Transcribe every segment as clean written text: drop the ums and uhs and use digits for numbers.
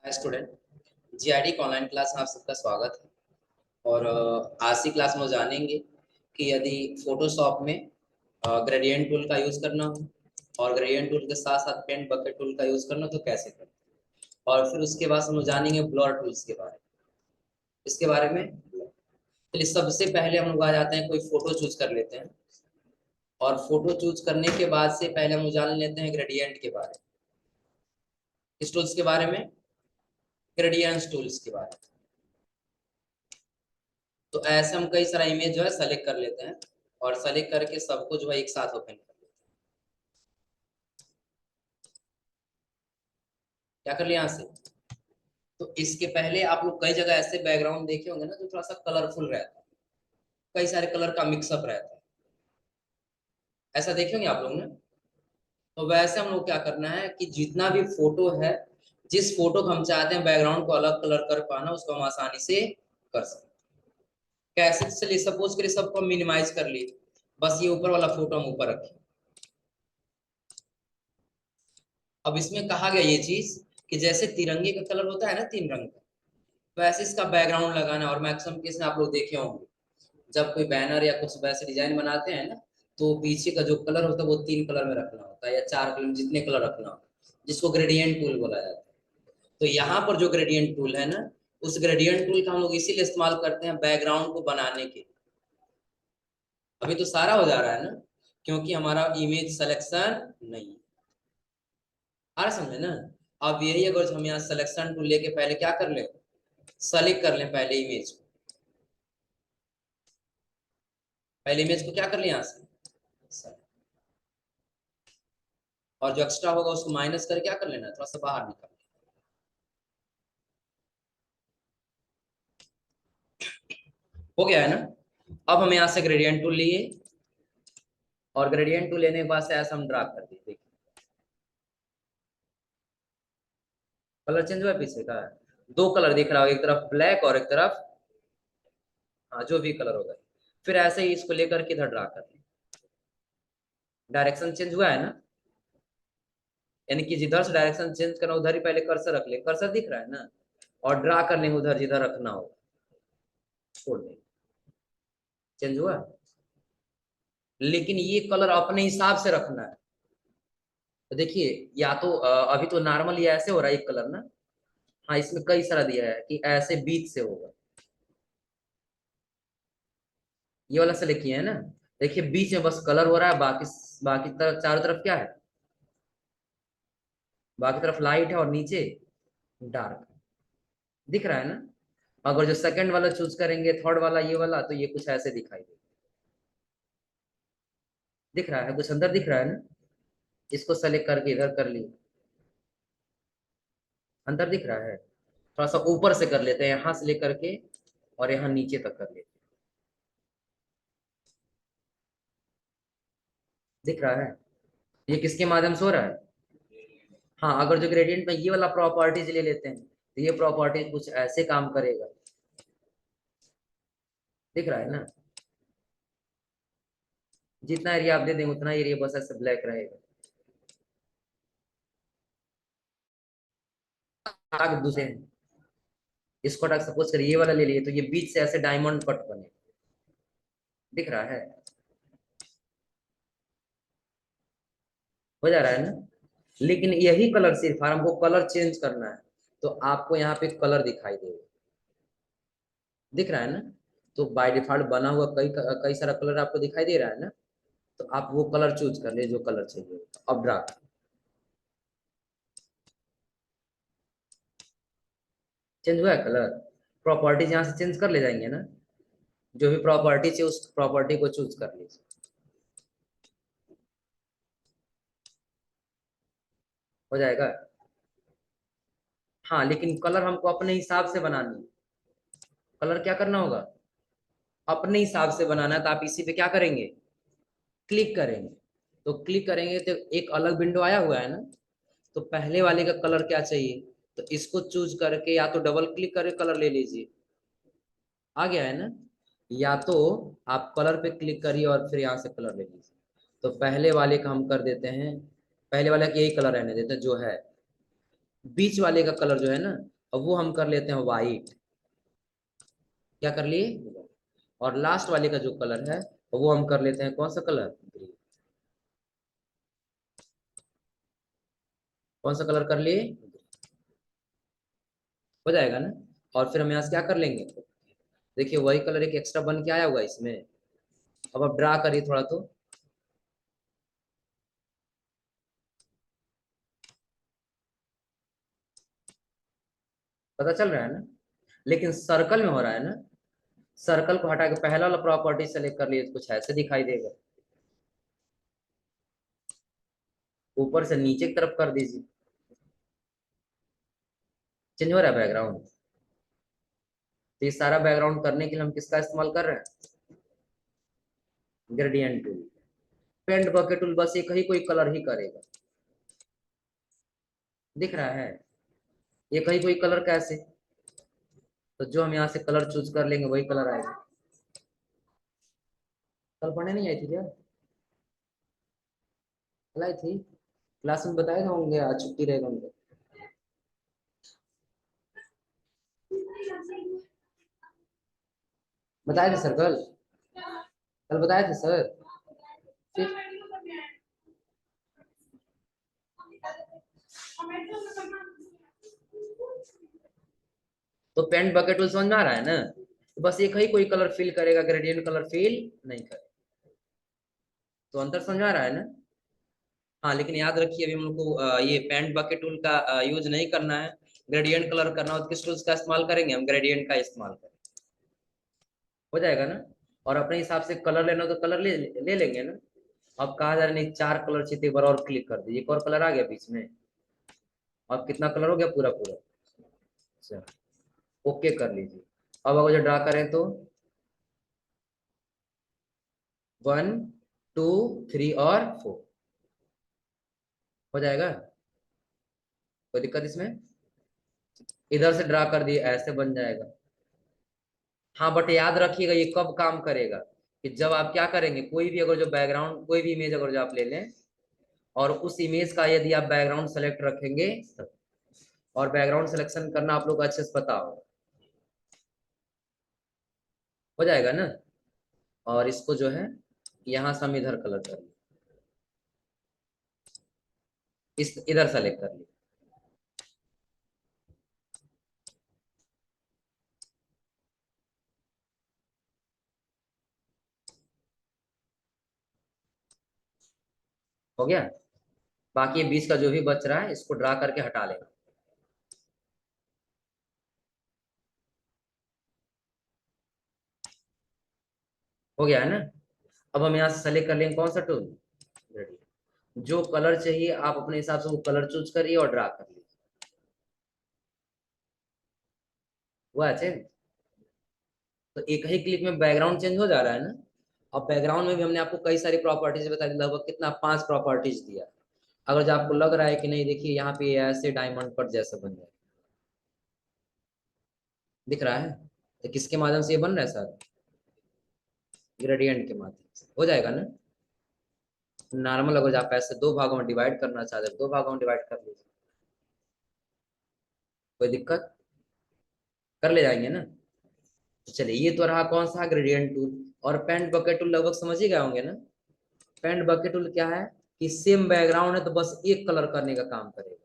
Hi student. GID की online class में आप सबका स्वागत है। और आज की क्लास में जानेंगे कि यदि फोटोशॉप में ग्रेडियंट टूल का यूज करना हो और ग्रेडियंट टूल के साथ साथ पेंट बकेट टूल का यूज करना हो तो कैसे करें। और फिर उसके बाद हम जानेंगे ब्लर टूल्स के बारे में। इसके बारे में चलिए सबसे पहले हम लोग आ जाते हैं, कोई फोटो चूज कर लेते हैं और फोटो चूज करने के बाद से पहले हम जान लेते हैं ग्रेडियंट के बारे में। किस टूल्स के बारे में? ग्रेडियंट टूल्स के बारे में। तो ऐसे हम कई सारा इमेज जो है सेलेक्ट कर लेते हैं और सेलेक्ट करके सबको जो है एक साथ ओपन कर लेते हैं। क्या कर लिया यहाँ से? तो इसके पहले आप लोग कई जगह ऐसे बैकग्राउंड देखे होंगे ना जो थोड़ा सा कलरफुल रहता है, कई सारे कलर का मिक्सअप रहता है। ऐसा देखे होंगे आप लोग ने। तो वैसे हम लोग क्या करना है कि जितना भी फोटो है, जिस फोटो को हम चाहते हैं बैकग्राउंड को अलग कलर कर पाना, उसको हम आसानी से कर सकते हैं। कैसे? चलिए सपोज करिए सबको मिनिमाइज कर लिए, बस ये ऊपर वाला फोटो हम ऊपर रखें। अब इसमें कहा गया ये चीज कि जैसे तिरंगे का कलर होता है ना, 3 रंग का, वैसे इसका बैकग्राउंड लगाना है। और मैक्सिमम केस में आप लोग देखे होंगे जब कोई बैनर या कुछ वैसे डिजाइन बनाते हैं ना, तो पीछे का जो कलर होता है वो 3 कलर में रखना होता है या 4 कलर, जितने कलर रखना होता है, जिसको ग्रेडियंट टूल बोला जाता है। तो यहाँ पर जो ग्रेडियंट टूल है ना, उस ग्रेडियंट टूल का हम लोग इसीलिए इस्तेमाल करते हैं बैकग्राउंड को बनाने के। अभी तो सारा हो जा रहा है ना, क्योंकि हमारा इमेज सिलेक्शन नहीं है। आ रहा समझे ना? अब यही अगर हम यहाँ सिलेक्शन टूल लेके पहले क्या कर ले, सेलेक्ट कर लें पहले इमेज को। पहले इमेज को क्या कर ले यहाँ से, और जो एक्स्ट्रा होगा उसको माइनस कर क्या कर लेना, थोड़ा सा बाहर निकाल। हो गया है ना? अब हम यहाँ से ग्रेडियंट टूल लिए और ग्रेडियंट टूल लेने के बाद से ऐसा हम ड्रा कर दिए। देखिए कलर चेंज हुआ है पीछे का। 2 कलर दिख रहा होगा, एक तरफ ब्लैक और एक तरफ, हाँ जो भी कलर होगा। फिर ऐसे ही इसको लेकर के इधर ड्रा कर लें। डायरेक्शन चेंज हुआ है ना, यानी कि जिधर से डायरेक्शन चेंज करना उधर ही पहले कर्सर रख ले। कर्सर दिख रहा है ना, और ड्रा कर लेंगे उधर जिधर रखना हो, छोड़ देंगे। चेंज हुआ, लेकिन ये कलर अपने हिसाब से रखना है। तो देखिए या तो अभी तो नॉर्मल ये ऐसे हो रहा है एक कलर ना, हाँ इसमें कई सारा दिया है कि ऐसे बीच से होगा। ये वाला सेलेक्ट किया है ना, देखिए बीच में बस कलर हो रहा है, बाकी बाकी तरफ चारों तरफ क्या है, बाकी तरफ लाइट है और नीचे डार्क। दिख रहा है ना? अगर जो सेकंड वाला चूज करेंगे, थर्ड वाला ये वाला, तो ये कुछ ऐसे दिखाई देगा। दिख रहा है कुछ अंदर दिख रहा है ना? इसको सेलेक्ट करके इधर कर लिए, अंदर दिख रहा है। थोड़ा सा ऊपर से कर लेते हैं, यहां से लेकर के और यहाँ नीचे तक कर लेते हैं। दिख रहा है? ये किसके माध्यम से हो रहा है? हाँ, अगर जो ग्रेडियंट में ये वाला प्रॉपर्टीज ले लेते हैं तो ये प्रॉपर्टीज कुछ ऐसे काम करेगा। दिख रहा है ना? जितना एरिया आप दे देंगे उतना एरिया बस ऐसे ब्लैक रहेगा। आगे दूसरे इसको सपोज करिए ये वाला ले लिए, तो ये बीच से ऐसे डायमंड कट बने। दिख रहा है? हो जा रहा है ना? लेकिन यही कलर सिर्फ हमको कलर चेंज करना है, तो आपको यहाँ पे कलर दिखाई देगा। दिख रहा है ना? तो बाय डिफॉल्ट बना हुआ कई कई सारा कलर आपको दिखाई दे रहा है ना, तो आप वो कलर चूज कर ले जो कलर चाहिए। अब ड्रा चेंज हुआ है कलर। प्रॉपर्टीज यहाँ से चेंज कर ले जाएंगे ना, जो भी प्रॉपर्टी चाहिए उस प्रॉपर्टी को चूज कर लीजिए। हो जाएगा? हाँ, लेकिन कलर हमको अपने हिसाब से बनानी है। कलर क्या करना होगा, अपने हिसाब से बनाना है। तो आप इसी पे क्या करेंगे, क्लिक करेंगे। तो क्लिक करेंगे तो एक अलग विंडो आया हुआ है ना, तो पहले वाले का कलर क्या चाहिए, तो इसको चूज करके या तो डबल क्लिक करके कलर ले लीजिए। आ गया है ना? या तो आप कलर पे क्लिक करिए और फिर यहाँ से कलर ले लीजिए। तो पहले वाले का हम कर देते हैं, पहले वाले का यही कलर रहने देते हैं जो है। बीच वाले का कलर जो है ना, अब वो हम कर लेते हैं व्हाइट। क्या कर लिए? और लास्ट वाले का जो कलर है वो हम कर लेते हैं कौन सा कलर? ग्रीन। कौन सा कलर कर लिए? हो जाएगा ना। और फिर हम यहाँ से क्या कर लेंगे? देखिए वही कलर एक एक्स्ट्रा बन के आया होगा इसमें। अब आप ड्रा करिए थोड़ा तो। पता चल रहा है ना? लेकिन सर्कल में हो रहा है ना। सर्कल को हटा के पहला वाला प्रॉपर्टी सेलेक्ट कर लिए तो कुछ ऐसे दिखाई देगा। ऊपर से नीचे की तरफ कर दीजिए। चेंज हो रहा है बैकग्राउंड। तो ये सारा बैकग्राउंड करने के लिए हम किसका इस्तेमाल कर रहे हैं? Gradient tool. Paint bucket tool बस एक ही कोई कलर ही करेगा। दिख रहा है? एक ही कोई कलर कैसे? तो जो हम यहाँ से कलर चूज कर लेंगे वही कलर आएगा। कल पढ़ने नहीं आई थी क्या? कल आई थी। क्लास में बताए होंगे आज छुट्टी रहेगा उनका। बताए थे सर कल। कल बताए थे सर। फिर तो पेंट बकेट टूल समझ में आ रहा है ना? तो बस एक ही कोई कलर फिल करेगा, ग्रेडियंट कलर फिल नहीं करेगा। तो अंतर समझ में आ रहा है ना? हाँ लेकिन याद रखिए अभी हम लोग को ये पेंट बकेट टूल का यूज नहीं करना है। ग्रेडियंट कलर करना हो तो किस टूल्स का इस्तेमाल करेंगे? हम ग्रेडियंट का इस्तेमाल करेंगे। हो जाएगा ना? और अपने हिसाब से कलर लेना हो तो कलर ले लेंगे ना। अब कहा जा रहा है नहीं, 4 कलर चाहिए, एक बार और क्लिक कर दीजिए, एक और कलर आ गया बीच में। अब कितना कलर हो गया? पूरा पूरा। अच्छा, ओके कर लीजिए। अब अगर जो ड्रा करें तो 1 2 3 और 4 हो जाएगा। कोई दिक्कत इसमें? इधर से ड्रा कर दिए ऐसे बन जाएगा। हाँ बट याद रखिएगा ये कब काम करेगा? कि जब आप क्या करेंगे, कोई भी अगर जो बैकग्राउंड, कोई भी इमेज अगर जो आप ले लें और उस इमेज का यदि आप बैकग्राउंड सेलेक्ट रखेंगे तब। और बैकग्राउंड सिलेक्शन करना आप लोग को अच्छे से पता हो। हो जाएगा ना? और इसको जो है यहाँ से हम इधर कलर कर लिए, इस इधर सेलेक्ट कर लिए। हो गया। बाकी ये 20 का जो भी बच रहा है इसको ड्रा करके हटा लेना। हो गया है ना? अब हम यहाँ से सेलेक्ट कर लेंगे कौन सा टूल? जो कलर चाहिए आप अपने हिसाब से वो कलर चूज करिए और ड्रा कर लीजिए। हुआ है चेंज? तो एक ही क्लिक में बैकग्राउंड चेंज हो जा रहा है ना। अब बैकग्राउंड में भी हमने आपको कई सारी प्रॉपर्टीज बता दी, लगभग कितना 5 प्रॉपर्टीज दिया। अगर जो आपको लग रहा है कि नहीं, देखिए यहाँ पे ऐसे डायमंड कट जैसा बन जाए, दिख रहा है? तो किसके माध्यम से ये बन रहा है सर? ग्रेडियंट के माध्यम से हो जाएगा ना। नॉर्मल अगर आप ऐसे दो भागों में डिवाइड करना चाहते हैं, दो भागों में डिवाइड कर लीजिए। कोई दिक्कत? कर ले जाएंगे ना। तो चलिए ये तो रहा कौन सा? Gradient tool. और पेंट बकेट टूल लगभग समझ ही गए होंगे ना। पेंट बकेट टूल क्या है? कि सेम बैकग्राउंड है तो बस एक कलर करने का काम करेगा।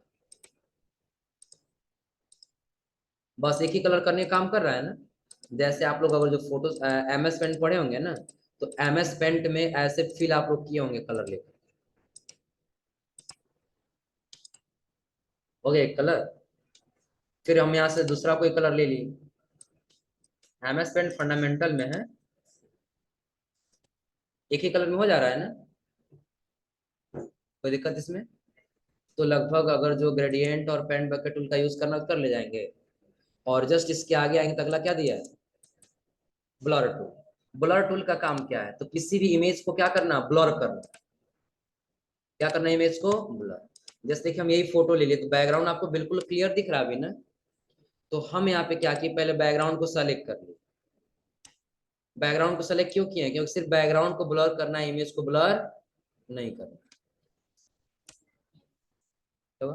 बस एक ही कलर करने का काम कर रहा है ना। जैसे आप लोग अगर जो फोटो MS पेंट पढ़े होंगे ना, तो MS पेंट में ऐसे फिल आप लोग किए होंगे कलर लेकर। हो गया एक कलर। फिर हम यहाँ से दूसरा कोई कलर ले लिए। MS पेंट फंडामेंटल में है, एक ही कलर में हो जा रहा है ना। कोई दिक्कत इसमें? तो लगभग अगर जो ग्रेडियंट और पेंट बकेट टूल का यूज करना तो कर ले जाएंगे। और जस्ट इसके आगे आएंगे तो अगला क्या दिया है? Blur tool. ब्लर टूल का काम क्या है? तो किसी भी इमेज को क्या करना? ब्लर करना। क्या करना है? इमेज को ब्लर। जैसे देखिए हम यही फोटो ले लिए तो बैकग्राउंड आपको बिल्कुल क्लियर दिख रहा है अभी ना। तो हम यहाँ पे क्या किए, पहले बैकग्राउंड को सेलेक्ट कर लिए। बैकग्राउंड को सेलेक्ट क्यों किए? क्योंकि सिर्फ बैकग्राउंड को ब्लर करना है, इमेज को ब्लर नहीं करना। तो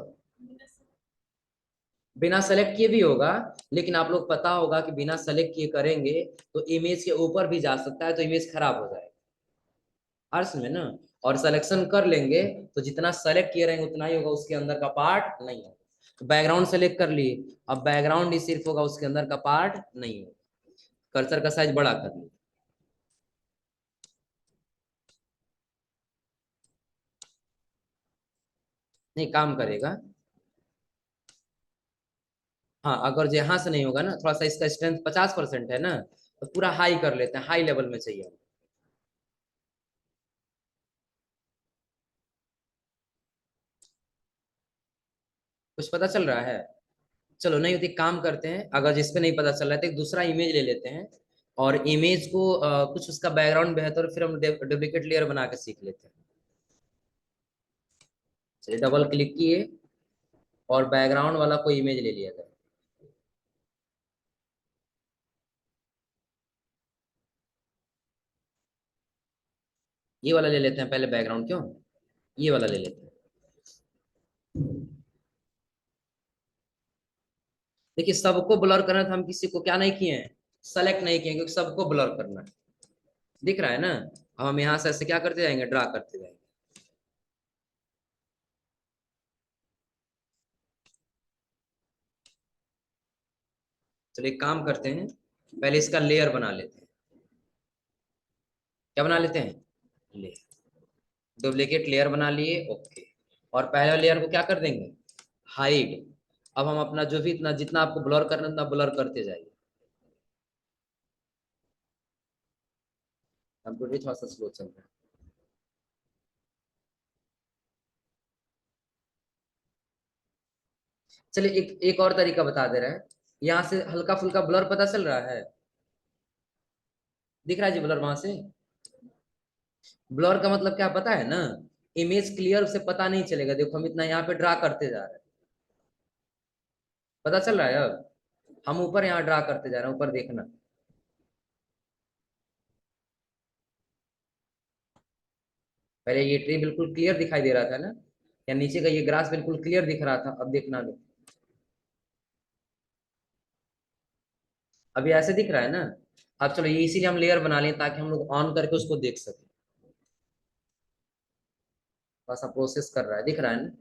बिना सेलेक्ट किए भी होगा, लेकिन आप लोग पता होगा कि बिना सेलेक्ट किए करेंगे तो इमेज के ऊपर भी जा सकता है, तो इमेज खराब हो जाएगा। अर्थ में ना। और सिलेक्शन कर लेंगे तो जितना सेलेक्ट किए रहेंगे उतना ही होगा, उसके अंदर का पार्ट नहीं होगा। तो बैकग्राउंड सेलेक्ट कर लिए, अब बैकग्राउंड ही सिर्फ होगा, उसके अंदर का पार्ट नहीं होगा। कर्सर का साइज बड़ा कर लिए। नहीं काम करेगा। हाँ अगर यहाँ से नहीं होगा ना, थोड़ा सा इसका स्ट्रेंथ 50% है ना, तो पूरा हाई कर लेते हैं, हाई लेवल में चाहिए। कुछ पता चल रहा है? चलो नहीं होती, काम करते हैं, अगर जिस पे नहीं पता चल रहा है तो एक दूसरा इमेज ले लेते हैं, और इमेज को कुछ उसका बैकग्राउंड बेहतर, फिर हम डुप्लीकेट लेयर बना के सीख लेते हैं। चलिए डबल क्लिक किए और बैकग्राउंड वाला कोई इमेज ले लिया जाए। ये वाला ले लेते हैं पहले बैकग्राउंड, क्यों, ये वाला ले लेते हैं। देखिए सबको ब्लर करना था, हम किसी को क्या नहीं किए हैं, सेलेक्ट नहीं किए, क्योंकि सबको ब्लर करना है। दिख रहा है ना। अब हम यहाँ से ऐसे क्या करते जाएंगे, ड्रा करते जाएंगे। चलिए एक काम करते हैं, पहले इसका लेयर बना लेते हैं। क्या बना लेते हैं, लेयर। डुप्लीकेट लेयर बना लिए, ओके। और पहले लेयर को क्या कर देंगे, हाइड। अब हम अपना जो भी इतना जितना आपको ब्लर करना उतना ब्लर करते जाइए। कंप्यूटर थोड़ा सा स्लो चल रहा है। चलिए एक और तरीका बता दे रहे हैं। यहाँ से हल्का फुल्का ब्लर पता चल रहा है, दिख रहा है जी ब्लर वहां से। ब्लर का मतलब क्या पता है ना, इमेज क्लियर से पता नहीं चलेगा। देखो हम इतना यहाँ पे ड्रा करते जा रहे हैं, पता चल रहा है अब। हम ऊपर यहाँ ड्रा करते जा रहे हैं, ऊपर देखना। पहले ये ट्री बिल्कुल क्लियर दिखाई दे रहा था ना, या नीचे का ये ग्रास बिल्कुल क्लियर दिख रहा था, अब देखना दो। अभी ऐसे दिख रहा है ना। अब चलो ये इसीलिए हम लेयर बना लें ताकि हम लोग ऑन करके उसको देख सकें। बस अब प्रोसेस कर रहा है, दिख रहा है ना।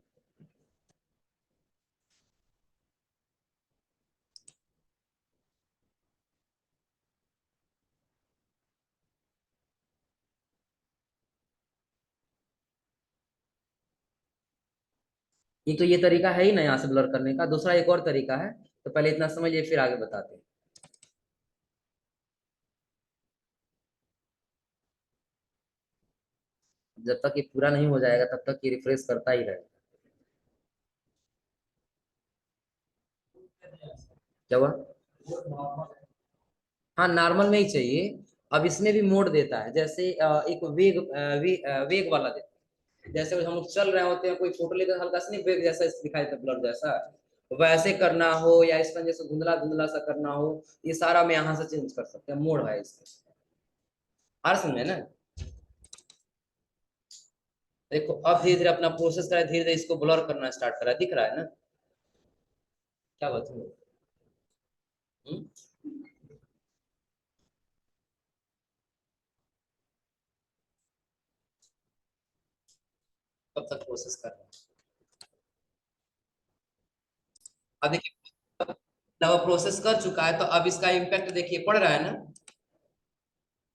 ये तो ये तरीका है ही ना यहाँ से ब्लर करने का, दूसरा एक और तरीका है, तो पहले इतना समझिए फिर आगे बताते हैं। जब तक ये पूरा नहीं हो जाएगा तब तक ये रिफ्रेश करता ही रहेगा। क्या हुआ? हाँ नॉर्मल में ही चाहिए। अब इसमें भी मोड देता है, जैसे एक वेग वाला देता है। जैसे हम लोग चल रहे होते हैं, कोई फोटो लेते हैं, हल्का सा नहीं वेग जैसा दिखाई देता, ब्लर जैसा, वैसे करना हो या इसमें जैसे धुंधला धुंधला सा करना हो, ये सारा मैं यहाँ से चेंज कर सकते हैं, मोड है इसमें। हर समय ना। देखो अब धीरे धीरे अपना प्रोसेस करा, धीरे धीरे इसको ब्लर करना स्टार्ट करा, दिख रहा है ना। क्या बात है? हम्म? कब तक प्रोसेस कर रहा है? अब देखिए, जब प्रोसेस कर चुका है तो अब इसका इम्पैक्ट देखिए पड़ रहा है ना।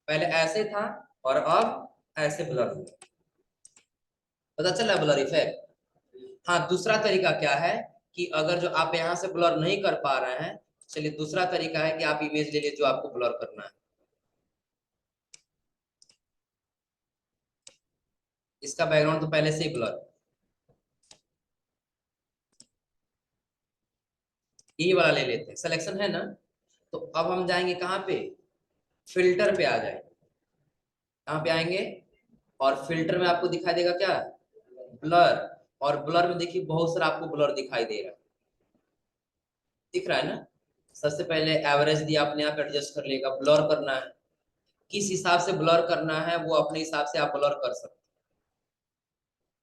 पहले ऐसे था और अब ऐसे ब्लर हुआ, पता चल रहा है ब्लर इफेक्ट। हाँ दूसरा तरीका क्या है, कि अगर जो आप यहाँ से ब्लर नहीं कर पा रहे हैं, चलिए दूसरा तरीका है कि आप इमेज ले लीजिए जो आपको ब्लर करना है। इसका बैकग्राउंड तो पहले से ही ब्लर, ये वाला ले लेते हैं, सिलेक्शन है ना। तो अब हम जाएंगे कहाँ पे, फिल्टर पे आ जाएंगे। कहाँ पे आएंगे, और फिल्टर में आपको दिखाई देगा क्या, ब्लर। और ब्लर में देखिए बहुत सारा आपको ब्लर दिखाई दे रहा है, दिख रहा है ना। सबसे पहले एवरेज दिया, अपने आप एडजस्ट कर लेगा। ब्लर करना है, किस हिसाब से ब्लर करना है वो अपने हिसाब से आप ब्लर कर सकते हैं,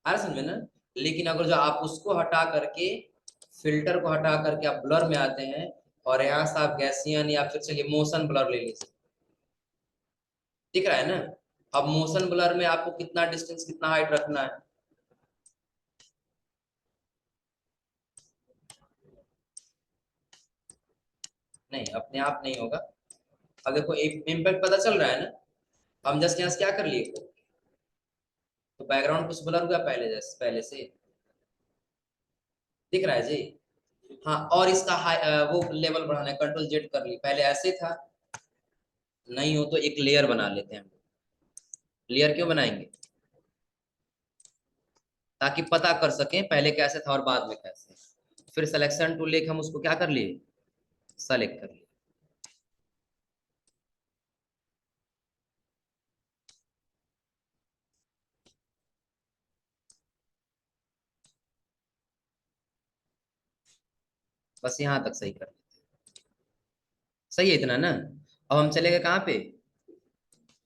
आ रहा समझ में ना। लेकिन अगर जो आप उसको हटा करके फिल्टर को हटा करके आप ब्लर में आते हैं, और यहाँ से आप गैसियन या फिर चलिए मोशन ब्लर ले लीजिए। दिख रहा है ना? अब मोशन ब्लर में आपको कितना डिस्टेंस, कितना हाइट रखना है। नहीं, अपने आप नहीं होगा। अब देखो इम्पैक्ट पता चल रहा है ना? हम जस्ट यहाँ से क्या कर लिए, तो बैकग्राउंड कुछ ब्लर हुआ पहले, जैसे पहले से दिख रहा है जी। हाँ, और इसका वो लेवल बढ़ाना है, कंट्रोल जेड कर ली, पहले ऐसे था। नहीं हो तो एक लेयर बना लेते हैं हम। लेयर क्यों बनाएंगे? ताकि पता कर सकें पहले कैसे था और बाद में कैसे। फिर सिलेक्शन टूल लेके हम उसको क्या कर लिए, सेलेक्ट कर लिए। बस यहाँ तक सही कर लेते हैं। सही है इतना ना? अब हम चलेंगे कहाँ पे,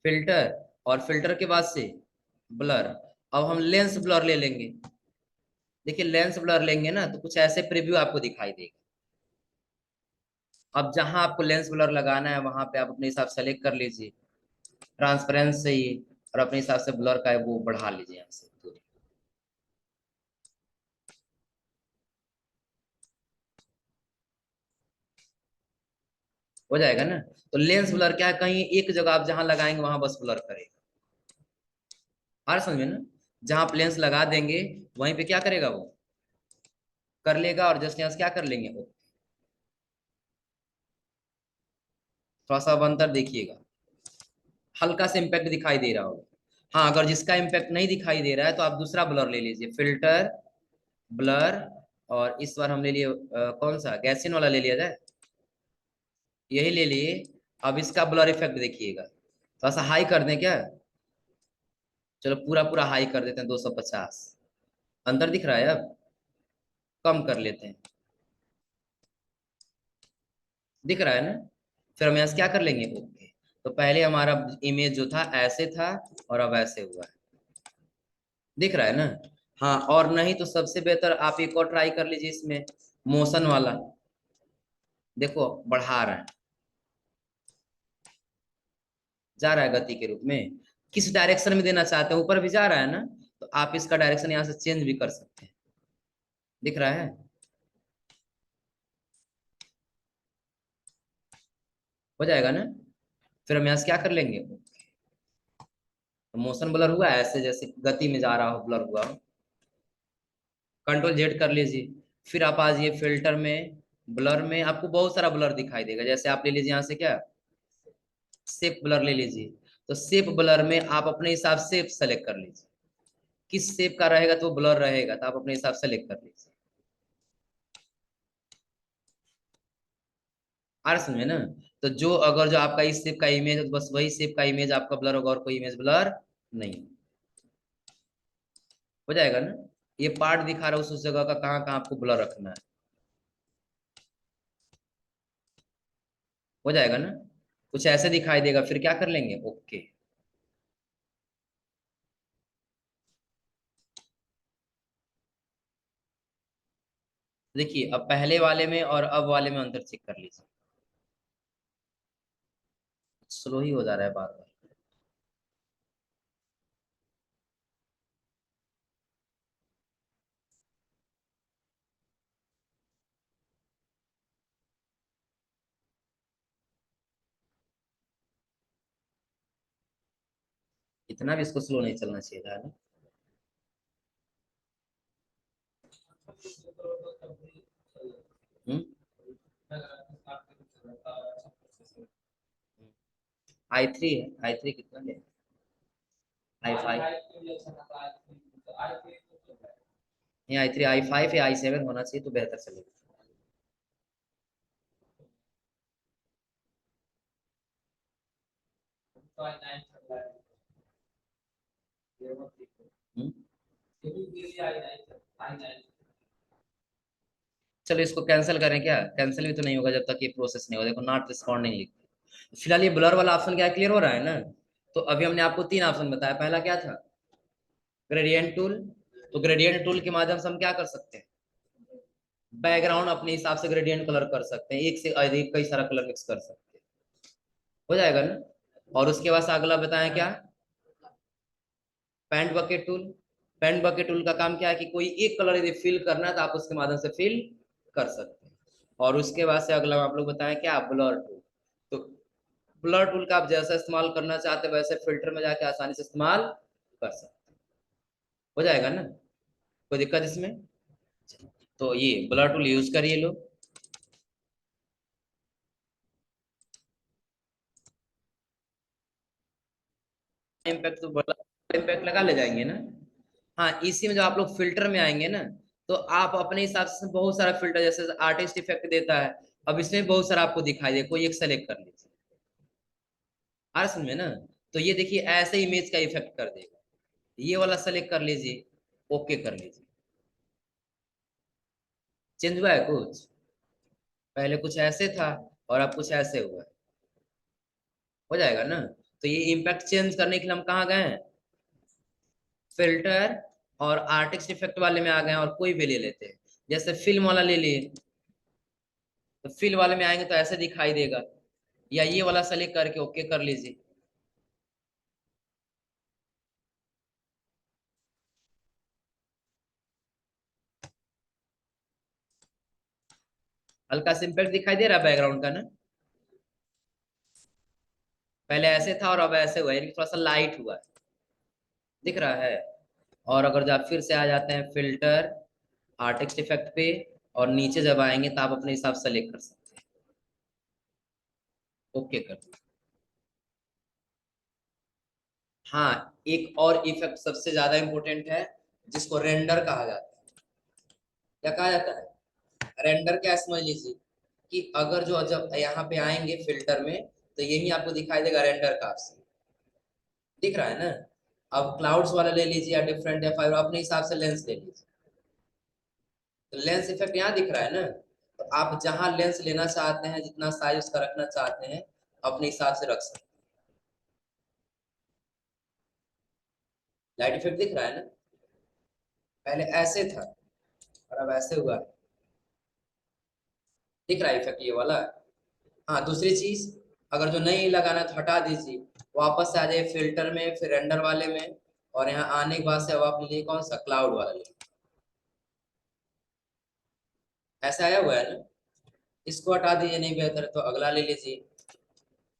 फिल्टर, और फिल्टर के बाद से ब्लर। अब हम लेंस ब्लर ले लेंगे। देखिए लेंस ब्लर लेंगे ना तो कुछ ऐसे प्रीव्यू आपको दिखाई देगा। अब जहां आपको लेंस ब्लर लगाना है वहां पे आप अपने हिसाब से सेलेक्ट कर लीजिए, ट्रांसपेरेंस से ही, और अपने हिसाब से ब्लर का है वो बढ़ा लीजिए यहाँ से दूरी। हो जाएगा ना? तो लेंस ब्लर क्या है, कहीं एक जगह आप जहां लगाएंगे वहां बस ब्लर करेगा। आ रहा समझ में ना? जहां आप लेंस लगा देंगे वहीं पे क्या करेगा, वो कर लेगा, और जस्ट यहाँ से क्या कर लेंगे वो। थोड़ा सा अब अंतर देखिएगा, हल्का सा इम्पैक्ट दिखाई दे रहा होगा। हाँ, अगर जिसका इम्पैक्ट नहीं दिखाई दे रहा है तो आप दूसरा ब्लर ले लीजिए, फिल्टर, ब्लर, और इस बार हम ले लिए कौन सा, गैसियन वाला ले लिया जाए, यही ले लिए। अब इसका ब्लर इफेक्ट देखिएगा, थोड़ा सा हाई कर दें क्या? चलो पूरा पूरा हाई कर देते हैं, 250। अंतर दिख रहा है? अब कम कर लेते हैं, दिख रहा है ना? फिर हम यहाँ से क्या कर लेंगे, ओके। तो पहले हमारा इमेज जो था ऐसे था, और अब ऐसे हुआ है। दिख रहा है ना? हाँ, और नहीं तो सबसे बेहतर आप एक और ट्राई कर लीजिए इसमें, मोशन वाला। देखो बढ़ा रहा है, जा रहा है गति के रूप में। किस डायरेक्शन में देना चाहते हैं, ऊपर भी जा रहा है ना, तो आप इसका डायरेक्शन यहाँ से चेंज भी कर सकते हैं। दिख रहा है? हो जाएगा ना? फिर हम यहाँ से क्या कर लेंगे, तो मोशन ब्लर हुआ है, ऐसे जैसे गति में जा रहा हो ब्लर हुआ हो, कंट्रोल जेड कर लीजिए। फिर आप आ जाइए फिल्टर में, ब्लर में आपको बहुत सारा ब्लर दिखाई देगा। जैसे आप ले लीजिए यहाँ से क्या, शेप ब्लर ले लीजिए। तो शेप ब्लर में आप अपने हिसाब से सेलेक्ट कर लीजिए, किस शेप का रहेगा तो ब्लर रहेगा, तो आप अपने हिसाब से सेलेक्ट कर लीजिए। आ रहा समझ में ना? तो जो अगर जो आपका इस शेप का इमेज है तो बस वही शेप का इमेज आपका ब्लर होगा, और कोई इमेज ब्लर नहीं। हो जाएगा ना? ये पार्ट दिखा रहा है उस जगह का, कहाँ कहाँ आपको ब्लर रखना है। हो जाएगा ना? कुछ ऐसे दिखाई देगा, फिर क्या कर लेंगे, ओके। देखिए अब पहले वाले में और अब वाले में अंतर चेक कर लीजिए, स्लो ही हो जा रहा है बार बार। इतना भी इसको स्लो नहीं चलना चाहिए था ना। i3 है, i3 कितना है, i5, नहीं i3, i5 या i7 होना चाहिए तो बेहतर चलेगा। हम्म? चलो इसको कैंसिल करें क्या? कैंसिल भी तो नहीं होगा जब तक ये प्रोसेस नहीं हो, देखो नॉट रिस्पॉन्डिंग लिख। फिलहाल ये ब्लर वाला ऑप्शन क्या क्लियर हो रहा है ना? तो अभी हमने आपको तीन ऑप्शन बताया, पहला क्या था, ग्रेडियंट टूल। तो ग्रेडियंट टूल के माध्यम से हम क्या कर सकते हैं, बैकग्राउंड अपने हिसाब से ग्रेडियंट कलर कर सकते हैं, एक से अधिक कई सारा कलर मिक्स कर सकते हैं। हो जाएगा ना। और उसके बाद से अगला बताएं क्या, paint bucket tool. Paint bucket tool का काम क्या है कि कोई एक कलर यदि फिल करना है तो आप उसके माध्यम से फिल कर सकते हैं। और उसके बाद से अगला आप लोग बताएं क्या, ब्लर टूल। तो ब्लर टूल का आप जैसा इस्तेमाल करना चाहते हैं वैसे फिल्टर में जाके आसानी से इस्तेमाल कर सकते हैं। हो जाएगा ना, कोई दिक्कत इसमें। तो ये ब्लर टूल यूज करिए लोग। इम्पैक्ट तो बड़ा इम्पैक्ट लगा ले जाएंगे ना। हाँ, इसी में जो आप लोग फिल्टर में आएंगे ना, तो आप अपने हिसाब से बहुत सारा फिल्टर, जैसे आर्टिस्ट इफेक्ट देता है, अब इसमें बहुत सारा आपको दिखाई दे, कोई एक सेलेक्ट कर लीजिए। आ रहा समझ में ना। तो ये देखिए ऐसे इमेज का इफेक्ट कर देगा, ये वाला सेलेक्ट कर लीजिए, ओके कर लीजिए। चेंज हुआ है कुछ, पहले कुछ ऐसे था और अब कुछ ऐसे हुआ है। हो जाएगा ना। तो ये इम्पैक्ट चेंज करने के लिए हम कहाँ गए हैं, फिल्टर और आर्टिस्ट इफेक्ट वाले में आ गए हैं, और कोई भी ले लेते हैं। जैसे फिल्म वाला ले लिए, तो फिल वाले में आएंगे तो ऐसे दिखाई देगा, या ये वाला सेलेक्ट करके ओके कर लीजिए। हल्का सा इम्पैक्ट दिखाई दे रहा है बैकग्राउंड का ना, पहले ऐसे था और अब ऐसे हुआ है, यानी कि थोड़ा सा लाइट हुआ है, दिख रहा है। और अगर जब आप फिर से आ जाते हैं फिल्टर आर्टिस्ट इफेक्ट पे, और नीचे जब आएंगे तो आप अपने हिसाब से सेलेक्ट कर सकते हैं, ओके कर दीजिए। हाँ, एक और इफेक्ट सबसे ज्यादा इंपॉर्टेंट है, जिसको रेंडर कहा जाता है। क्या कहा जाता है, रेंडर। क्या समझ लीजिए कि अगर जो जब यहाँ पे आएंगे फिल्टर में, तो यही आपको दिखाई देगा रेंडर का ऑप्शन, दिख रहा है ना। अब क्लाउड्स वाला ले लीजिए या डिफरेंट या फाइव, अपने हिसाब से लेंस ले लीजिए। तो लेंस इफेक्ट यहाँ दिख रहा है ना, तो आप जहां लेंस लेना चाहते हैं, जितना साइज उसका रखना चाहते हैं, अपने हिसाब से रख सकते हैं। लाइट इफेक्ट दिख रहा है ना, पहले ऐसे था और अब ऐसे हुआ है, दिख रहा है इफेक्ट ये वाला। हाँ, दूसरी चीज, अगर जो नहीं लगाना तो हटा दीजिए, वापस से आ जाइए फिल्टर में, फिर रेंडर वाले में, और यहाँ आने के बाद से अब आप लीजिए कौन सा, क्लाउड वाला लीजिए। ऐसा आया हुआ है ना, इसको हटा दीजिए, नहीं बेहतर है तो अगला ले लीजिए,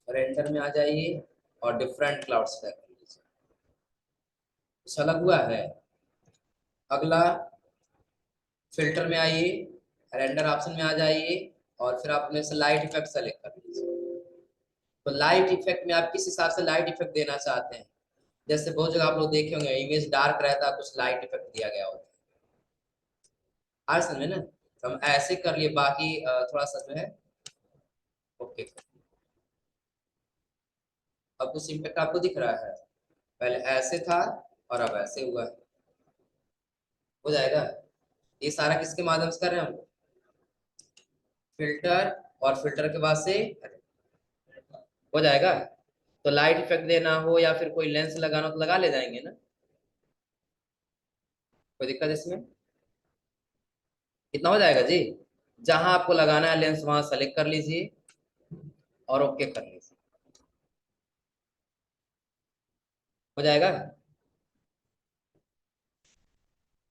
रेंडर में आ जाइए और डिफरेंट क्लाउड्स कर लीजिए। कुछ अलग हुआ है। अगला फिल्टर में आइए, रेंडर ऑप्शन में आ जाइए, और फिर आप अपने से लाइट इफेक्ट सेलेक्ट कर लीजिए। तो लाइट इफेक्ट में आप किस हिसाब से लाइट इफेक्ट देना चाहते हैं, जैसे बहुत जगह आप लोग देखे होंगे इमेज डार्क रहता है, कुछ लाइट इफेक्ट दिया गया होता है। आज समझे ना, तो हम ऐसे कर लिए, बाकी थोड़ा सा जो है ओके। अब कुछ इम्पैक्ट आपको दिख रहा है, पहले ऐसे था और अब ऐसे हुआ है। हो जाएगा। ये सारा किसके माध्यम से कर रहे हैं हम, फिल्टर, और फिल्टर के बाद से हो जाएगा। तो लाइट इफेक्ट देना हो या फिर कोई लेंस लगाना हो तो लगा ले जाएंगे ना, कोई दिक्कत इसमें। कितना हो जाएगा जी, जहां आपको लगाना है लेंस वहां सेलेक्ट कर लीजिए और ओके कर लीजिए, हो जाएगा।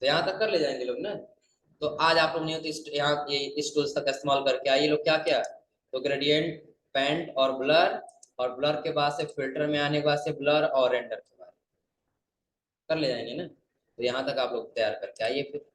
तो यहाँ तक कर ले जाएंगे लोग ना। तो आज आप लोग नहीं हो तो यहाँ ये इस टूल्स तक इस्तेमाल करके आइए लोग, क्या क्या, तो ग्रेडियंट, पेंट और ब्लर, और ब्लर के बाद से फिल्टर में आने के बाद से ब्लर और रेंडर के बाद कर ले जाएंगे ना। तो यहाँ तक आप लोग तैयार करके आइए फिर।